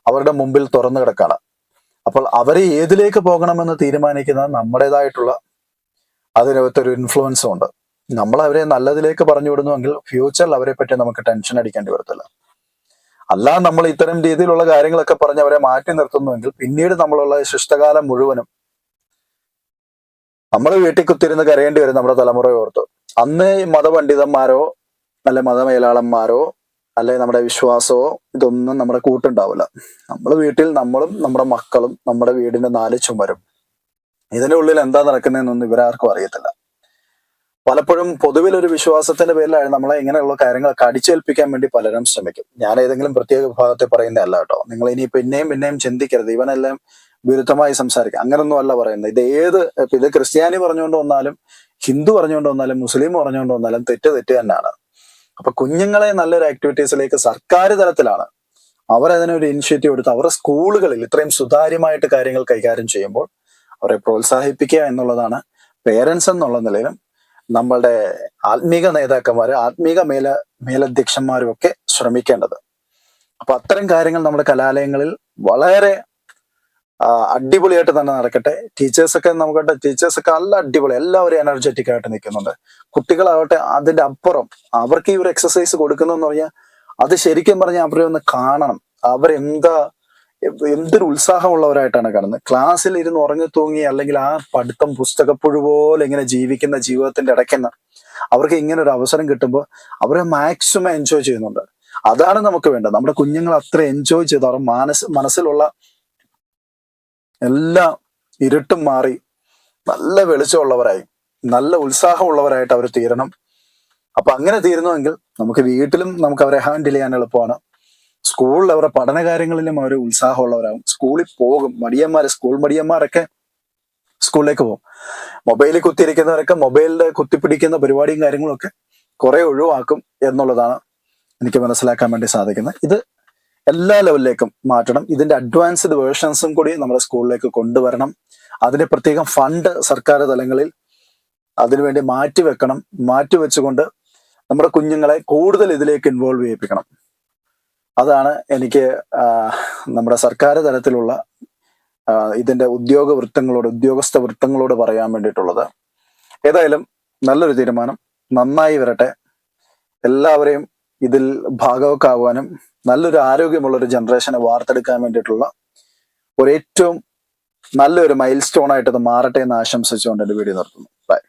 അവരുടെ മുമ്പിൽ തുറന്നു കിടക്കാണ്. അപ്പോൾ അവരെ ഏതിലേക്ക് പോകണമെന്ന് തീരുമാനിക്കുന്നത് നമ്മുടേതായിട്ടുള്ള അതിനകത്തൊരു ഇൻഫ്ലുവൻസും ഉണ്ട്. നമ്മൾ അവരെ നല്ലതിലേക്ക് പറഞ്ഞു വിടുന്നുവെങ്കിൽ ഫ്യൂച്ചറിൽ അവരെ പറ്റി നമുക്ക് ടെൻഷൻ അടിക്കേണ്ടി വരത്തില്ല. അല്ല നമ്മൾ ഇത്തരം രീതിയിലുള്ള കാര്യങ്ങളൊക്കെ പറഞ്ഞ് അവരെ മാറ്റി നിർത്തുന്നുവെങ്കിൽ പിന്നീട് നമ്മളുള്ള ശിഷ്ടകാലം മുഴുവനും നമ്മൾ വീട്ടിൽ കുത്തിരുന്ന് കരയേണ്ടി വരും നമ്മുടെ തലമുറയെ ഓർത്ത്. അന്ന് മതപണ്ഡിതന്മാരോ അല്ലെ മതമേലാളന്മാരോ അല്ലെ നമ്മുടെ വിശ്വാസമോ ഇതൊന്നും നമ്മുടെ കൂട്ടുണ്ടാവില്ല. നമ്മൾ വീട്ടിൽ നമ്മളും നമ്മുടെ മക്കളും നമ്മുടെ വീടിന്റെ 4 ചുമരും. ഇതിന്റെ ഉള്ളിൽ എന്താ നടക്കുന്നതെന്നൊന്നും ഇവരാർക്കും അറിയത്തില്ല. പലപ്പോഴും പൊതുവിലൊരു വിശ്വാസത്തിന്റെ പേരിലാണ് നമ്മളെ ഇങ്ങനെയുള്ള കാര്യങ്ങളൊക്കെ അടിച്ചേൽപ്പിക്കാൻ വേണ്ടി പലരും ശ്രമിക്കും. ഞാൻ ഏതെങ്കിലും പ്രത്യേക വിഭാഗത്തെ പറയുന്നതല്ല കേട്ടോ. നിങ്ങൾ ഇനി പിന്നെയും ചിന്തിക്കരുത് ഇവനെല്ലാം വിരുദ്ധമായി സംസാരിക്കുക, അങ്ങനൊന്നും അല്ല പറയുന്നത്. ഇത് ക്രിസ്ത്യാനി പറഞ്ഞുകൊണ്ട് വന്നാലും ഹിന്ദു പറഞ്ഞുകൊണ്ട് വന്നാലും മുസ്ലിം പറഞ്ഞുകൊണ്ട് വന്നാലും തെറ്റ് തന്നെയാണ്. അപ്പൊ കുഞ്ഞുങ്ങളെ നല്ലൊരു ആക്ടിവിറ്റീസിലേക്ക് സർക്കാർ തലത്തിലാണ് അവരതിനൊരു ഇനിഷ്യേറ്റീവ് എടുത്ത് അവരുടെ സ്കൂളുകളിൽ ഇത്രയും സുതാര്യമായിട്ട് കാര്യങ്ങൾ കൈകാര്യം ചെയ്യുമ്പോൾ അവരെ പ്രോത്സാഹിപ്പിക്കുക എന്നുള്ളതാണ് പേരൻസ് എന്നുള്ള നിലയിലും നമ്മളുടെ ആത്മീക നേതാക്കന്മാര്, ആത്മീക മേലധ്യക്ഷന്മാരും ഒക്കെ ശ്രമിക്കേണ്ടത്. അപ്പൊ അത്തരം കാര്യങ്ങൾ നമ്മുടെ കലാലയങ്ങളിൽ വളരെ അടിപൊളിയായിട്ട് തന്നെ നടക്കട്ടെ. ടീച്ചേഴ്സൊക്കെ നല്ല അടിപൊളി, എല്ലാവരും എനർജറ്റിക് ആയിട്ട് നിൽക്കുന്നുണ്ട്. കുട്ടികളാവട്ടെ അതിന്റെ അപ്പുറം അവർക്ക് ഈ ഒരു എക്സസൈസ് കൊടുക്കുന്നതെന്ന് പറഞ്ഞാൽ അത് ശരിക്കും പറഞ്ഞാൽ അവരെ ഒന്ന് കാണണം. എന്തൊരു ഉത്സാഹമുള്ളവരായിട്ടാണ് കാണുന്നത്. ക്ലാസ്സിൽ ഇരുന്ന് ഉറങ്ങി തൂങ്ങി അല്ലെങ്കിൽ ആ പഠിത്തം പുസ്തകപ്പുഴു പോലെ ഇങ്ങനെ ജീവിക്കുന്ന ജീവിതത്തിന്റെ ഇടയ്ക്കെന്ന് അവർക്ക് ഇങ്ങനെ ഒരു അവസരം കിട്ടുമ്പോൾ അവരെ മാക്സിമം എൻജോയ് ചെയ്യുന്നുണ്ട്. അതാണ് നമുക്ക് വേണ്ടത്. നമ്മുടെ കുഞ്ഞുങ്ങൾ അത്ര എൻജോയ് ചെയ്ത് അവർ മനസ്സിലുള്ള എല്ലാ ഇരുട്ടും മാറി നല്ല വെളിച്ചമുള്ളവരായി നല്ല ഉത്സാഹമുള്ളവരായിട്ട് അവർ തീരണം. അപ്പൊ അങ്ങനെ തീരുന്നുവെങ്കിൽ നമുക്ക് വീട്ടിലും നമുക്ക് അവരെ ഹാൻഡിൽ ചെയ്യാൻ എളുപ്പമാണ്. സ്കൂളിൽ അവരുടെ പഠന കാര്യങ്ങളിലും അവർ ഉത്സാഹമുള്ളവരാകും. സ്കൂളിൽ പോകും. സ്കൂൾ മടിയന്മാരൊക്കെ സ്കൂളിലേക്ക് പോകും. മൊബൈലിൽ കുത്തിയിരിക്കുന്നവരൊക്കെ മൊബൈലിൽ കുത്തിപ്പിടിക്കുന്ന പരിപാടിയും കാര്യങ്ങളും ഒക്കെ കുറെ ഒഴിവാക്കും എന്നുള്ളതാണ് എനിക്ക് മനസ്സിലാക്കാൻ വേണ്ടി സാധിക്കുന്നത്. ഇത് എല്ലാ ലെവലിലേക്കും മാറ്റണം. ഇതിന്റെ അഡ്വാൻസ്ഡ് വേർഷൻസും കൂടി നമ്മുടെ സ്കൂളിലേക്ക് കൊണ്ടുവരണം. അതിന് പ്രത്യേകം ഫണ്ട് സർക്കാർ തലങ്ങളിൽ അതിനുവേണ്ടി മാറ്റിവെച്ചുകൊണ്ട് നമ്മുടെ കുഞ്ഞുങ്ങളെ കൂടുതൽ ഇതിലേക്ക് ഇൻവോൾവ് ചെയ്യിപ്പിക്കണം. അതാണ് എനിക്ക് നമ്മുടെ സർക്കാർ തലത്തിലുള്ള ഇതിന്റെ ഉദ്യോഗസ്ഥ വൃത്തങ്ങളോട് പറയാൻ വേണ്ടിയിട്ടുള്ളത്. ഏതായാലും നല്ലൊരു തീരുമാനം, നന്നായി വരട്ടെ. എല്ലാവരെയും ഇതിൽ ഭാഗവക്കാവാനും നല്ലൊരു ആരോഗ്യമുള്ളൊരു ജനറേഷനെ വാർത്തെടുക്കാൻ വേണ്ടിയിട്ടുള്ള ഏറ്റവും നല്ലൊരു മൈൽ സ്റ്റോൺ ആയിട്ട് ഇത് മാറട്ടെ എന്ന് ആശംസിച്ചുകൊണ്ട് എന്റെ വീഡിയോ നിർത്തുന്നു. ബൈ.